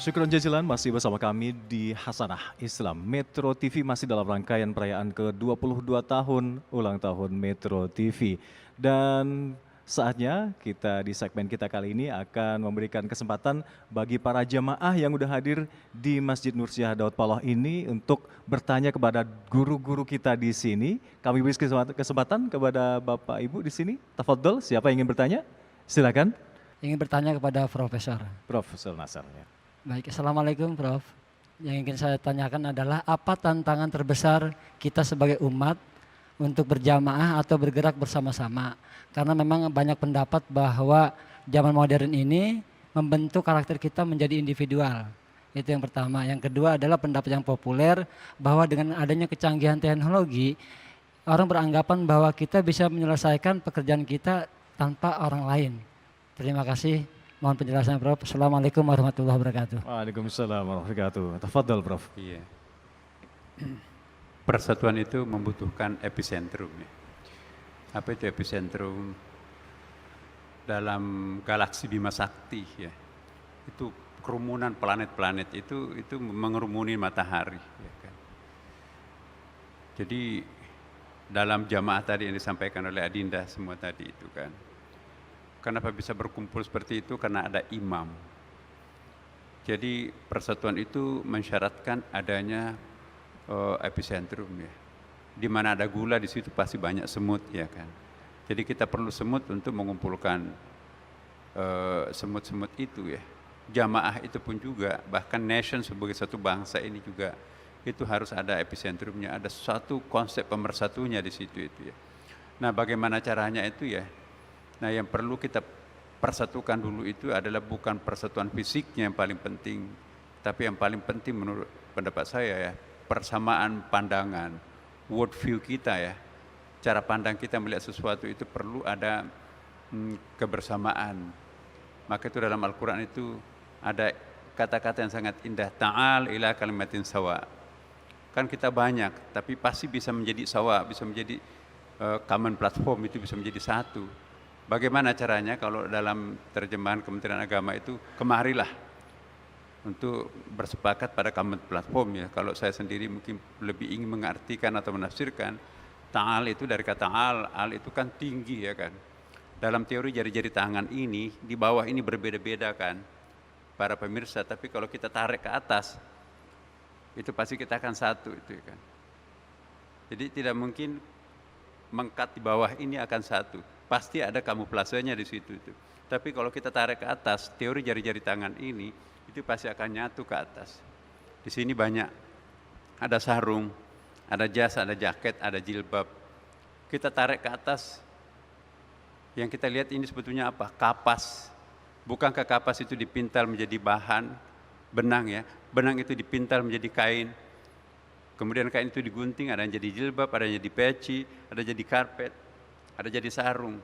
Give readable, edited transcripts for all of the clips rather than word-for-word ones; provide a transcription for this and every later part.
Syukron jazilan masih bersama kami di Hasanah Islam. Metro TV masih dalam rangkaian perayaan ke-22 tahun ulang tahun Metro TV. Dan saatnya kita di segmen kita kali ini akan memberikan kesempatan bagi para jamaah yang udah hadir di Masjid Nur Syiah Daud Paloh ini untuk bertanya kepada guru-guru kita di sini. Kami beri kesempatan kepada Bapak Ibu di sini. Tafadhol, siapa yang ingin bertanya? Silakan. Ingin bertanya kepada Profesor. Profesor Nasar. Ya. Baik, Assalamualaikum Prof. Yang ingin saya tanyakan adalah apa tantangan terbesar kita sebagai umat untuk berjamaah atau bergerak bersama-sama. Karena memang banyak pendapat bahwa zaman modern ini membentuk karakter kita menjadi individual. Itu yang pertama. Yang kedua adalah pendapat yang populer bahwa dengan adanya kecanggihan teknologi, orang beranggapan bahwa kita bisa menyelesaikan pekerjaan kita tanpa orang lain. Terima kasih. Mohon penjelasan Prof. Assalamualaikum warahmatullahi wabarakatuh. Waalaikumsalam warahmatullahi wabarakatuh. Tafadhal Prof. Iya. Persatuan itu membutuhkan epicentrum. Ya. Apa itu epicentrum? Dalam galaksi Bima Sakti ya. Itu kerumunan planet-planet itu mengerumuni matahari. Ya kan? Jadi dalam jamaah tadi yang disampaikan oleh Adinda semua tadi itu kan. Kenapa bisa berkumpul seperti itu? Karena ada imam. Jadi persatuan itu mensyaratkan adanya epicentrum ya. Di mana ada gula di situ pasti banyak semut ya kan. Jadi kita perlu semut untuk mengumpulkan semut-semut itu ya. Jamaah itu pun juga, bahkan nation sebagai satu bangsa ini juga itu harus ada epicentrumnya, ada suatu konsep pemersatunya di situ itu ya. Nah, bagaimana caranya itu ya? Nah, yang perlu kita persatukan dulu itu adalah bukan persatuan fisiknya yang paling penting, tapi yang paling penting menurut pendapat saya ya, persamaan pandangan, world view kita ya, cara pandang kita melihat sesuatu itu perlu ada kebersamaan. Maka itu dalam Al-Quran itu ada kata-kata yang sangat indah, ta'al ila kalimatin sawa. Kan kita banyak, tapi pasti bisa menjadi sawa, bisa menjadi common platform, itu bisa menjadi satu. Bagaimana caranya? Kalau dalam terjemahan Kementerian Agama itu kemarilah untuk bersepakat pada common platform ya. Kalau saya sendiri mungkin lebih ingin mengartikan atau menafsirkan ta'al itu dari kata al itu kan tinggi ya kan. Dalam teori jari-jari tangan ini di bawah ini berbeda-beda kan para pemirsa, tapi kalau kita tarik ke atas itu pasti kita akan satu itu ya kan. Jadi tidak mungkin mengkat di bawah ini akan satu. Pasti ada kamuflasenya di situ itu. Tapi kalau kita tarik ke atas, teori jari-jari tangan ini itu pasti akan nyatu ke atas. Di sini banyak, ada sarung, ada jas, ada jaket, ada jilbab. Kita tarik ke atas, yang kita lihat ini sebetulnya apa? Kapas. Bukankah kapas itu dipintal menjadi bahan benang ya? Benang itu dipintal menjadi kain. Kemudian kain itu digunting, ada yang jadi jilbab, ada yang jadi peci, ada jadi karpet, ada jadi sarung.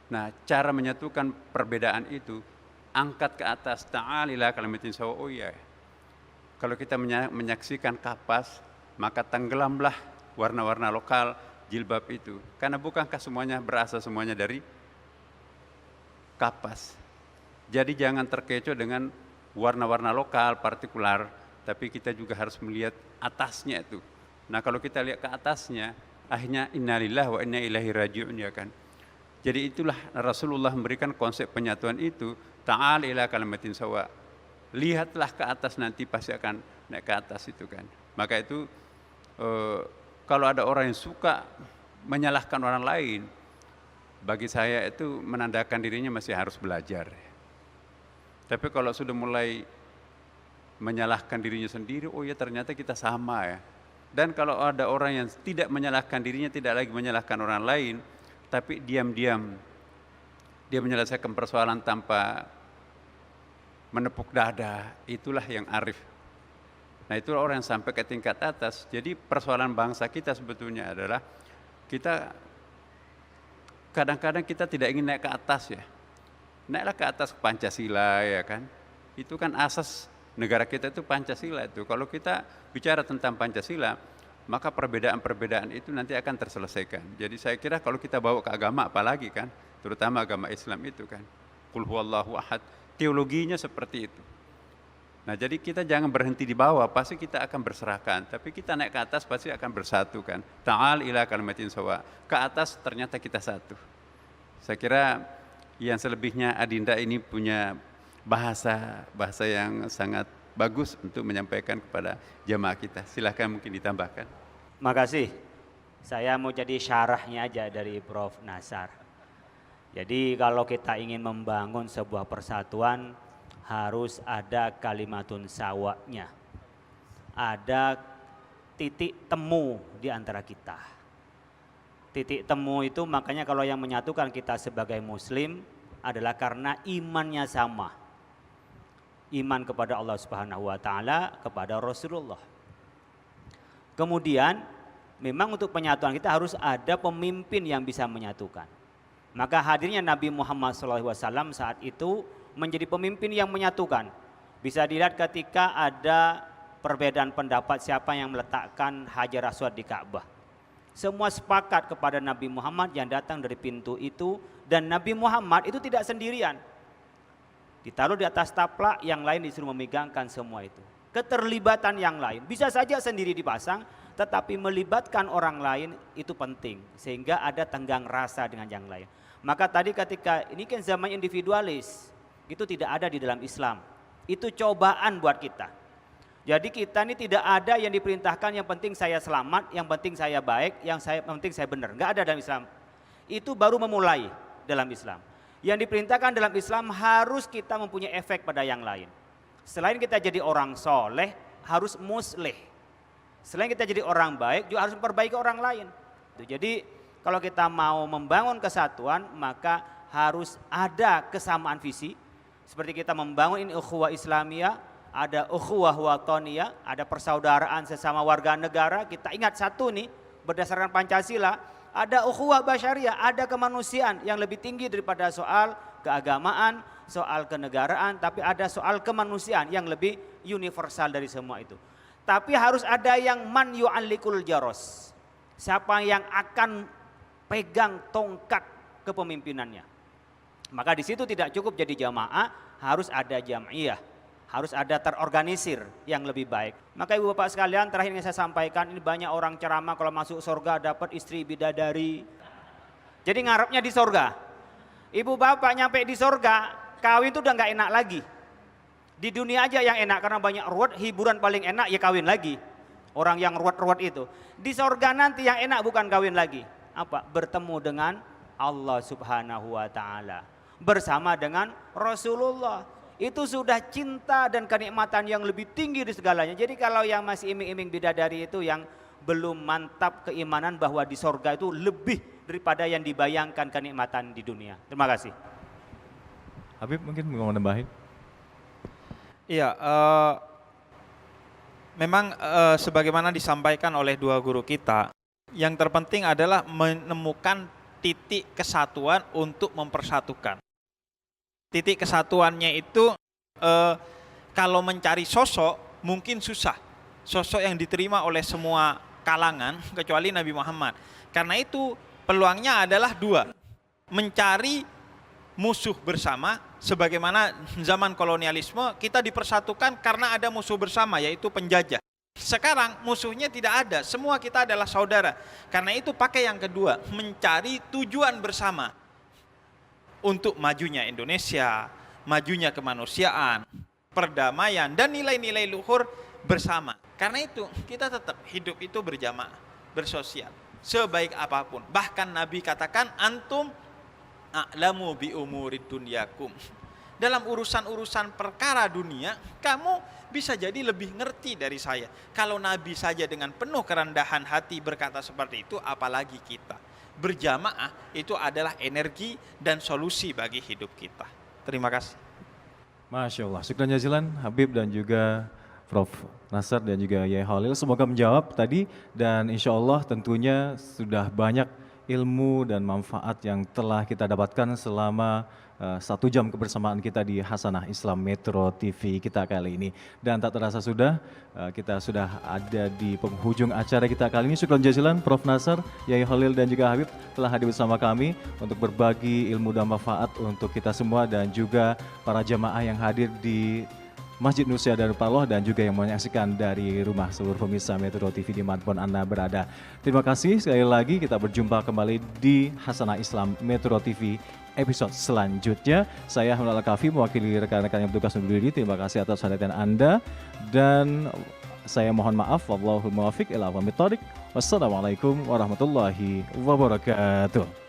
Nah, cara menyatukan perbedaan itu, angkat ke atas, ta'al ila kalimatin sawa. Oh iya, kalau kita menyaksikan kapas, maka tenggelamlah warna-warna lokal jilbab itu. Karena bukankah semuanya berasal semuanya dari kapas. Jadi jangan terkecoh dengan warna-warna lokal, partikular, tapi kita juga harus melihat atasnya itu. Nah, kalau kita lihat ke atasnya, akhirnya innalillahi wa inna ilaihi raji'un ya kan. Jadi itulah Rasulullah memberikan konsep penyatuan itu, ta'al ila kalimatin sawa. Lihatlah ke atas, nanti pasti akan naik ke atas itu kan. Maka itu kalau ada orang yang suka menyalahkan orang lain, bagi saya itu menandakan dirinya masih harus belajar. Tapi kalau sudah mulai menyalahkan dirinya sendiri, oh ya ternyata kita sama ya. Dan kalau ada orang yang tidak menyalahkan dirinya, tidak lagi menyalahkan orang lain, tapi diam-diam dia menyelesaikan persoalan tanpa menepuk dada, itulah yang arif. Nah, itulah orang yang sampai ke tingkat atas. Jadi persoalan bangsa kita sebetulnya adalah kita kadang-kadang kita tidak ingin naik ke atas ya. Naiklah ke atas Pancasila ya kan. Itu kan asas negara kita itu Pancasila itu. Kalau kita bicara tentang Pancasila, maka perbedaan-perbedaan itu nanti akan terselesaikan. Jadi saya kira kalau kita bawa ke agama apalagi kan, terutama agama Islam itu kan, qul huwallahu ahad, teologinya seperti itu. Nah jadi kita jangan berhenti di bawah, pasti kita akan berserakan. Tapi kita naik ke atas pasti akan bersatu kan. Ta'al ila kalimatin sawa. Ke atas ternyata kita satu. Saya kira yang selebihnya Adinda ini punya bahasa yang sangat bagus untuk menyampaikan kepada jamaah kita. Silahkan mungkin ditambahkan. Makasih. Saya mau jadi syarahnya aja dari Prof. Nasar. Jadi kalau kita ingin membangun sebuah persatuan, harus ada kalimatun sawanya. Ada titik temu di antara kita. Titik temu itu makanya kalau yang menyatukan kita sebagai muslim adalah karena imannya sama. Iman kepada Allah Subhanahu wa taala, kepada Rasulullah. Kemudian memang untuk penyatuan kita harus ada pemimpin yang bisa menyatukan. Maka hadirnya Nabi Muhammad SAW saat itu menjadi pemimpin yang menyatukan. Bisa dilihat ketika ada perbedaan pendapat siapa yang meletakkan Hajar Aswad di Ka'bah. Semua sepakat kepada Nabi Muhammad yang datang dari pintu itu, dan Nabi Muhammad itu tidak sendirian. Ditaruh di atas taplak, yang lain disuruh memegangkan semua itu. Keterlibatan yang lain, bisa saja sendiri dipasang, tetapi melibatkan orang lain itu penting. Sehingga ada tenggang rasa dengan yang lain. Maka tadi ketika ini kan zaman individualis, itu tidak ada di dalam Islam. Itu cobaan buat kita. Jadi kita ini tidak ada yang diperintahkan yang penting saya selamat, yang penting saya baik, yang penting saya benar. Enggak ada dalam Islam. Itu baru memulai dalam Islam. Yang diperintahkan dalam Islam harus kita mempunyai efek pada yang lain. Selain kita jadi orang soleh, harus muslih. Selain kita jadi orang baik, juga harus memperbaiki orang lain. Jadi kalau kita mau membangun kesatuan, maka harus ada kesamaan visi. Seperti kita membangun ini ukhuwah Islamiyah, ada ukhuwah wataniyah, ada persaudaraan sesama warga negara. Kita ingat satu nih, berdasarkan Pancasila, ada ukhuwah basyariah, ada kemanusiaan yang lebih tinggi daripada soal keagamaan, soal kenegaraan, tapi ada soal kemanusiaan yang lebih universal dari semua itu. Tapi harus ada yang man yu'allikul jaros. Siapa yang akan pegang tongkat kepemimpinannya. Maka di situ tidak cukup jadi jamaah, harus ada jam'iyah, harus ada terorganisir yang lebih baik. Maka ibu bapak sekalian, terakhir yang saya sampaikan, ini banyak orang ceramah kalau masuk surga dapat istri bidadari. Jadi ngarepnya di surga. Ibu bapak nyampe di surga, kawin itu udah nggak enak lagi. Di dunia aja yang enak karena banyak ruwet, hiburan paling enak ya kawin lagi. Orang yang ruwet-ruwet itu. Di surga nanti yang enak bukan kawin lagi. Apa? Bertemu dengan Allah Subhanahu wa taala. Bersama dengan Rasulullah. Itu sudah cinta dan kenikmatan yang lebih tinggi di segalanya. Jadi kalau yang masih iming-iming bidadari itu yang belum mantap keimanan bahwa di sorga itu lebih daripada yang dibayangkan kenikmatan di dunia. Terima kasih. Habib mungkin mau nambahin? Iya, memang sebagaimana disampaikan oleh dua guru kita, yang terpenting adalah menemukan titik kesatuan untuk mempersatukan. Titik kesatuannya itu kalau mencari sosok mungkin susah. Sosok yang diterima oleh semua kalangan kecuali Nabi Muhammad. Karena itu peluangnya adalah dua. Mencari musuh bersama, sebagaimana zaman kolonialisme kita dipersatukan karena ada musuh bersama yaitu penjajah. Sekarang musuhnya tidak ada, semua kita adalah saudara. Karena itu pakai yang kedua, mencari tujuan bersama. Untuk majunya Indonesia, majunya kemanusiaan, perdamaian, dan nilai-nilai luhur bersama. Karena itu kita tetap hidup itu berjamaah, bersosial, sebaik apapun. Bahkan Nabi katakan, antum a'lamu bi umurid dunyakum. Dalam urusan-urusan perkara dunia, kamu bisa jadi lebih ngerti dari saya. Kalau Nabi saja dengan penuh kerendahan hati berkata seperti itu, apalagi kita. Berjamaah itu adalah energi dan solusi bagi hidup kita. Terima kasih. Masya Allah, syukran jazilan Habib dan juga Prof. Nasar dan juga Yai Khalil. Semoga menjawab tadi dan insya Allah tentunya sudah banyak ilmu dan manfaat yang telah kita dapatkan selama 1 jam kebersamaan kita di Hasanah Islam Metro TV kita kali ini. Dan tak terasa kita sudah ada di penghujung acara kita kali ini. Syukran jazilan Prof. Nasar, Yai Khalil dan juga Habib telah hadir bersama kami untuk berbagi ilmu dan manfaat untuk kita semua dan juga para jamaah yang hadir di Masjid Nusia dan Paloh, dan juga yang menyaksikan dari rumah seluruh pemirsa Metro TV dimanapun Anda berada. Terima kasih sekali lagi, kita berjumpa kembali di Hasanah Islam Metro TV episode selanjutnya. Saya Hamdallah Kafi mewakili rekan-rekan yang bertugas undur diri. Terima kasih atas perhatian Anda dan saya mohon maaf. Wallahul muwaffiq ila aqwamit thoriq. Wassalamualaikum warahmatullahi wabarakatuh.